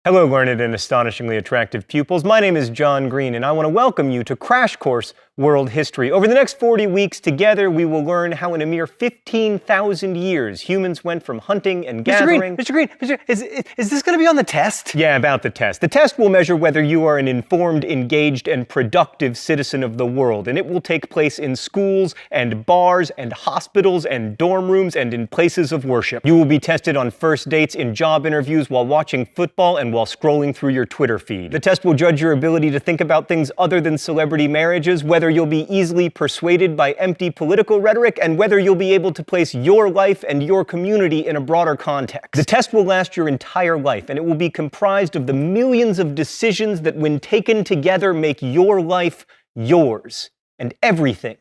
Hello, learned and astonishingly attractive pupils. My name is John Green, and I want to welcome you to Crash Course World History. Over the next 40 weeks together, we will learn how in a mere 15,000 years, humans went from hunting and gathering... Mr. Green, is this going to be on the test? Yeah, about the test. The test will measure whether you are an informed, engaged, and productive citizen of the world, and it will take place in schools and bars and hospitals and dorm rooms and in places of worship. You will be tested on first dates, in job interviews, while watching football, and while scrolling through your Twitter feed. The test will judge your ability to think about things other than celebrity marriages, whether you'll be easily persuaded by empty political rhetoric, and whether you'll be able to place your life and your community in a broader context. The test will last your entire life, and it will be comprised of the millions of decisions that, when taken together, make your life yours. And everything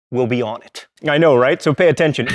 will be on it. I know, right? So pay attention.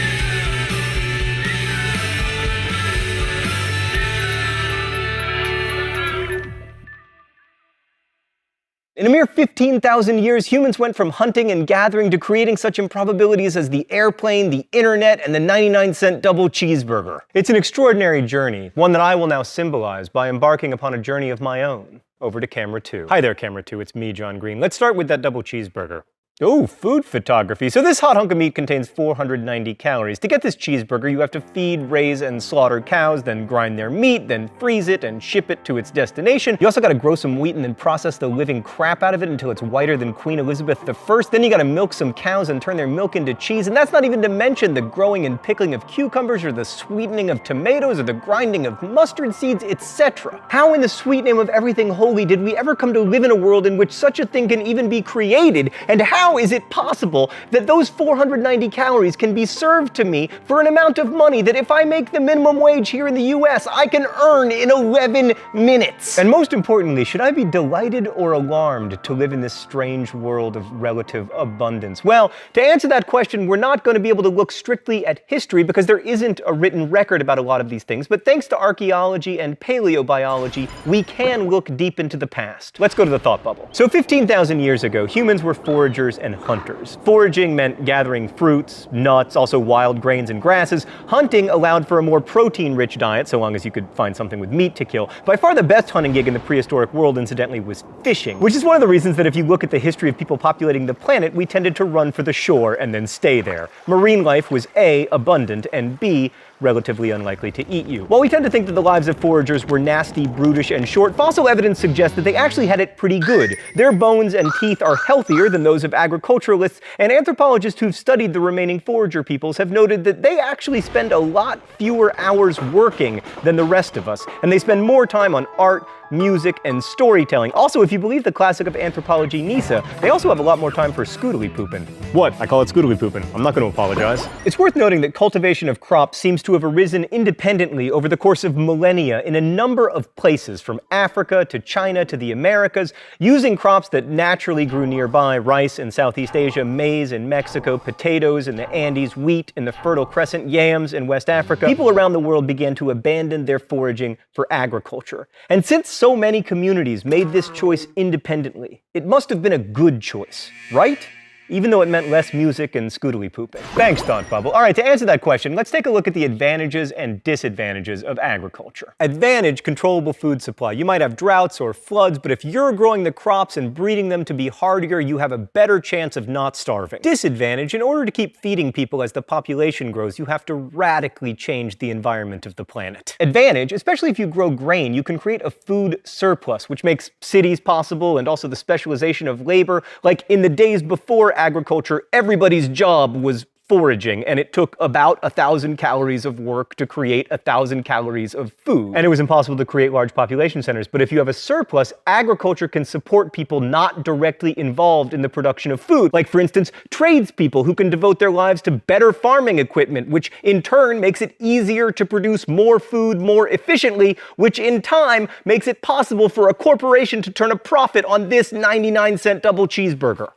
In a mere 15,000 years, humans went from hunting and gathering to creating such improbabilities as the airplane, the internet, and the 99-cent double cheeseburger. It's an extraordinary journey, one that I will now symbolize by embarking upon a journey of my own. Over to camera 2. Hi there, camera 2. It's me, John Green. Let's start with that double cheeseburger. Oh, food photography. So this hot hunk of meat contains 490 calories. To get this cheeseburger, you have to feed, raise, and slaughter cows, then grind their meat, then freeze it and ship it to its destination. You also gotta grow some wheat and then process the living crap out of it until it's whiter than Queen Elizabeth I. Then you gotta milk some cows and turn their milk into cheese, and that's not even to mention the growing and pickling of cucumbers, or the sweetening of tomatoes, or the grinding of mustard seeds, etc. How in the sweet name of everything holy did we ever come to live in a world in which such a thing can even be created, and how is it possible that those 490 calories can be served to me for an amount of money that, if I make the minimum wage here in the US, I can earn in 11 minutes? And most importantly, should I be delighted or alarmed to live in this strange world of relative abundance? Well, to answer that question, we're not going to be able to look strictly at history because there isn't a written record about a lot of these things, but thanks to archaeology and paleobiology, we can look deep into the past. Let's go to the thought bubble. So 15,000 years ago, humans were foragers and hunters. Foraging meant gathering fruits, nuts, also wild grains and grasses. Hunting allowed for a more protein-rich diet, so long as you could find something with meat to kill. By far the best hunting gig in the prehistoric world, incidentally, was fishing, which is one of the reasons that if you look at the history of people populating the planet, we tended to run for the shore and then stay there. Marine life was A, abundant, and B, relatively unlikely to eat you. While we tend to think that the lives of foragers were nasty, brutish, and short, fossil evidence suggests that they actually had it pretty good. Their bones and teeth are healthier than those of agriculturalists, and anthropologists who've studied the remaining forager peoples have noted that they actually spend a lot fewer hours working than the rest of us, and they spend more time on art, music, and storytelling. Also, if you believe the classic of anthropology, Nisa, they also have a lot more time for scoodly pooping. What? I call it scoodly pooping. I'm not going to apologize. It's worth noting that cultivation of crops seems to have arisen independently over the course of millennia in a number of places, from Africa to China to the Americas, using crops that naturally grew nearby: rice in Southeast Asia, maize in Mexico, potatoes in the Andes, wheat in the Fertile Crescent, yams in West Africa. People around the world began to abandon their foraging for agriculture. And since so many communities made this choice independently, it must have been a good choice, right? Even though it meant less music and scoodly pooping. Thanks, Thought Bubble. All right, to answer that question, let's take a look at the advantages and disadvantages of agriculture. Advantage: controllable food supply. You might have droughts or floods, but if you're growing the crops and breeding them to be hardier, you have a better chance of not starving. Disadvantage: in order to keep feeding people as the population grows, you have to radically change the environment of the planet. Advantage: especially if you grow grain, you can create a food surplus, which makes cities possible, and also the specialization of labor. Like in the days before agriculture, everybody's job was foraging, and it took about 1,000 calories of work to create 1,000 calories of food. And it was impossible to create large population centers. But if you have a surplus, agriculture can support people not directly involved in the production of food. Like, for instance, tradespeople who can devote their lives to better farming equipment, which in turn makes it easier to produce more food more efficiently, which in time makes it possible for a corporation to turn a profit on this 99-cent double cheeseburger.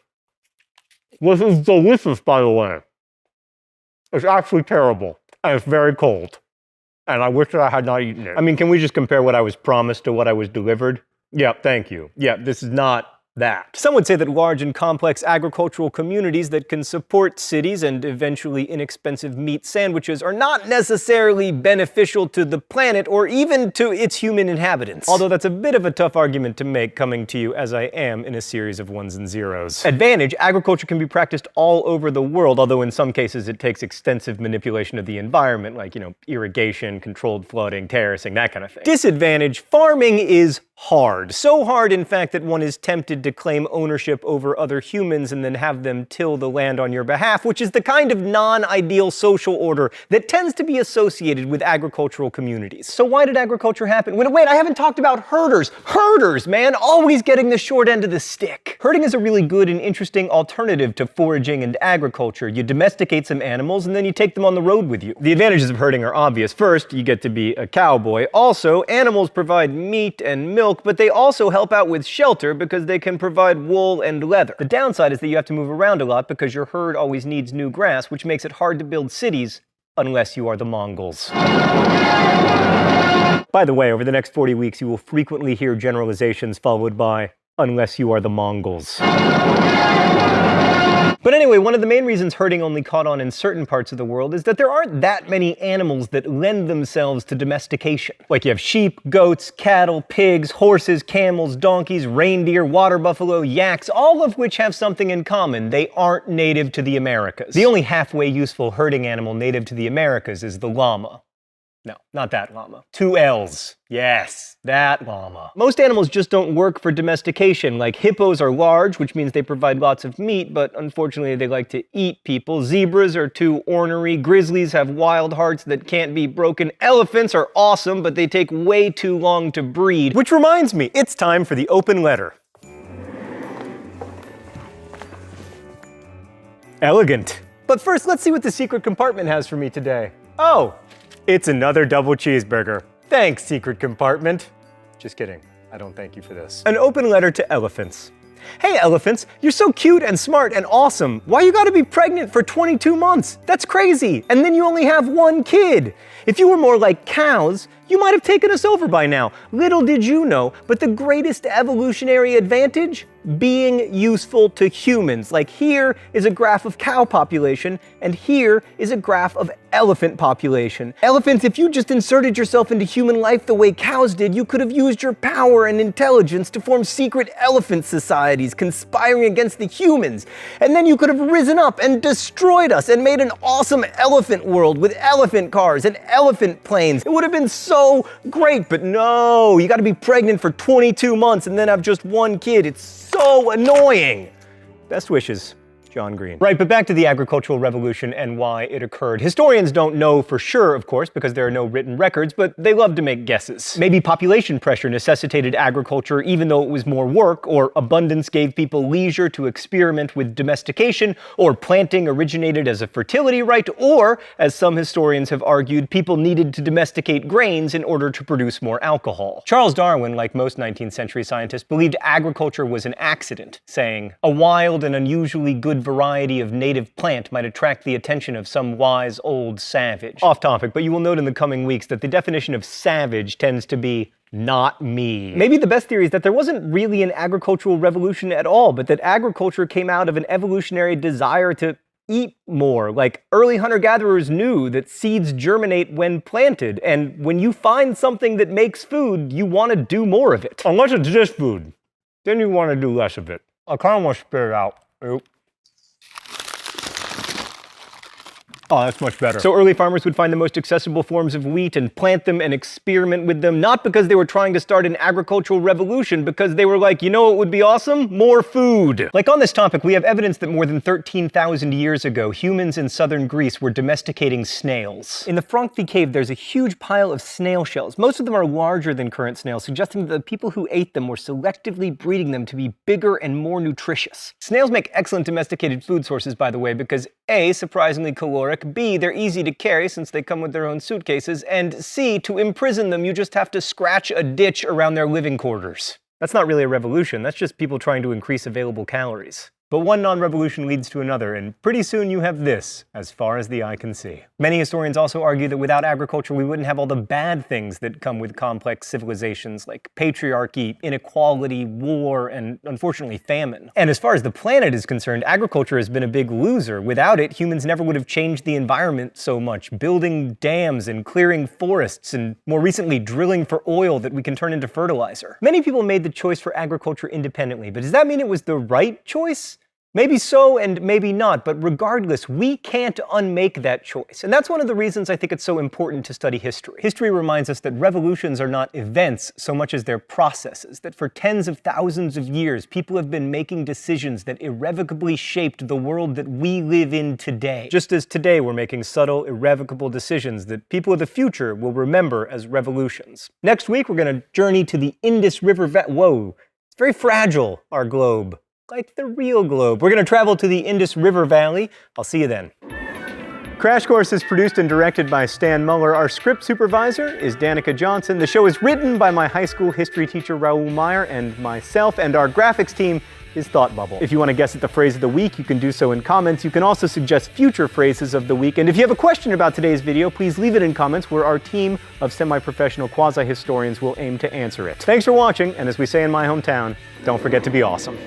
This is delicious, by the way. It's actually terrible, and it's very cold. And I wish that I had not eaten it. I mean, can we just compare what I was promised to what I was delivered? Yeah, thank you. Yeah, this is not that. Some would say that large and complex agricultural communities that can support cities and eventually inexpensive meat sandwiches are not necessarily beneficial to the planet or even to its human inhabitants. Although that's a bit of a tough argument to make coming to you as I am in a series of ones and zeros. Advantage, agriculture can be practiced all over the world, although in some cases it takes extensive manipulation of the environment, like, irrigation, controlled flooding, terracing, that kind of thing. Disadvantage, farming is hard. So hard, in fact, that one is tempted to claim ownership over other humans and then have them till the land on your behalf, which is the kind of non-ideal social order that tends to be associated with agricultural communities. So why did agriculture happen? Wait, I haven't talked about herders. Herders, man, always getting the short end of the stick. Herding is a really good and interesting alternative to foraging and agriculture. You domesticate some animals and then you take them on the road with you. The advantages of herding are obvious. First, you get to be a cowboy. Also, animals provide meat and milk, but they also help out with shelter because they can provide wool and leather. The downside is that you have to move around a lot because your herd always needs new grass, which makes it hard to build cities unless you are the Mongols. By the way, over the next 40 weeks, you will frequently hear generalizations followed by, unless you are the Mongols. But anyway, one of the main reasons herding only caught on in certain parts of the world is that there aren't that many animals that lend themselves to domestication. Like you have sheep, goats, cattle, pigs, horses, camels, donkeys, reindeer, water buffalo, yaks, all of which have something in common. They aren't native to the Americas. The only halfway useful herding animal native to the Americas is the llama. No, not that llama. 2 L's. Yes, that llama. Most animals just don't work for domestication. Like hippos are large, which means they provide lots of meat, but unfortunately they like to eat people. Zebras are too ornery. Grizzlies have wild hearts that can't be broken. Elephants are awesome, but they take way too long to breed. Which reminds me, it's time for the open letter. Elegant. But first, let's see what the secret compartment has for me today. Oh! It's another double cheeseburger. Thanks, secret compartment. Just kidding. I don't thank you for this. An open letter to elephants. Hey elephants, you're so cute and smart and awesome. Why you gotta be pregnant for 22 months? That's crazy. And then you only have 1 kid. If you were more like cows, you might have taken us over by now. Little did you know, but the greatest evolutionary advantage? Being useful to humans. Like here is a graph of cow population, and here is a graph of elephant population. Elephants, if you just inserted yourself into human life the way cows did, you could have used your power and intelligence to form secret elephant societies conspiring against the humans. And then you could have risen up and destroyed us and made an awesome elephant world with elephant cars and elephant planes. It would have been so great, but no, you gotta be pregnant for 22 months and then have just 1 kid. It's so annoying. Best wishes, John Green. Right, but back to the agricultural revolution and why it occurred. Historians don't know for sure, of course, because there are no written records, but they love to make guesses. Maybe population pressure necessitated agriculture even though it was more work, or abundance gave people leisure to experiment with domestication, or planting originated as a fertility right, or, as some historians have argued, people needed to domesticate grains in order to produce more alcohol. Charles Darwin, like most 19th century scientists, believed agriculture was an accident, saying, "A wild and unusually good variety of native plant might attract the attention of some wise old savage." Off topic, but you will note in the coming weeks that the definition of savage tends to be not me. Maybe the best theory is that there wasn't really an agricultural revolution at all, but that agriculture came out of an evolutionary desire to eat more. Like early hunter-gatherers knew that seeds germinate when planted, and when you find something that makes food, you want to do more of it. Unless it's just food, then you want to do less of it. I kind of want to spit it out. Oop. Oh, that's much better. So early farmers would find the most accessible forms of wheat and plant them and experiment with them, not because they were trying to start an agricultural revolution, because they were like, you know what would be awesome? More food. Like on this topic, we have evidence that more than 13,000 years ago, humans in southern Greece were domesticating snails. In the Frankfurt cave, there's a huge pile of snail shells. Most of them are larger than current snails, suggesting that the people who ate them were selectively breeding them to be bigger and more nutritious. Snails make excellent domesticated food sources, by the way, because A, surprisingly caloric, B, they're easy to carry since they come with their own suitcases, and C, to imprison them, you just have to scratch a ditch around their living quarters. That's not really a revolution, that's just people trying to increase available calories. But one non-revolution leads to another, and pretty soon you have this, as far as the eye can see. Many historians also argue that without agriculture we wouldn't have all the bad things that come with complex civilizations like patriarchy, inequality, war, and unfortunately famine. And as far as the planet is concerned, agriculture has been a big loser. Without it, humans never would have changed the environment so much, building dams and clearing forests, and more recently drilling for oil that we can turn into fertilizer. Many people made the choice for agriculture independently, but does that mean it was the right choice? Maybe so and maybe not, but regardless, we can't unmake that choice. And that's one of the reasons I think it's so important to study history. History reminds us that revolutions are not events so much as they're processes, that for tens of thousands of years, people have been making decisions that irrevocably shaped the world that we live in today. Just as today we're making subtle, irrevocable decisions that people of the future will remember as revolutions. Next week, we're going to journey to the Indus River Whoa, it's very fragile, our globe. Like the real globe. We're going to travel to the Indus River Valley. I'll see you then. Crash Course is produced and directed by Stan Muller. Our script supervisor is Danica Johnson. The show is written by my high school history teacher Raoul Meyer and myself, and our graphics team is Thought Bubble. If you want to guess at the phrase of the week, you can do so in comments. You can also suggest future phrases of the week. And if you have a question about today's video, please leave it in comments where our team of semi-professional quasi-historians will aim to answer it. Thanks for watching, and as we say in my hometown, don't forget to be awesome.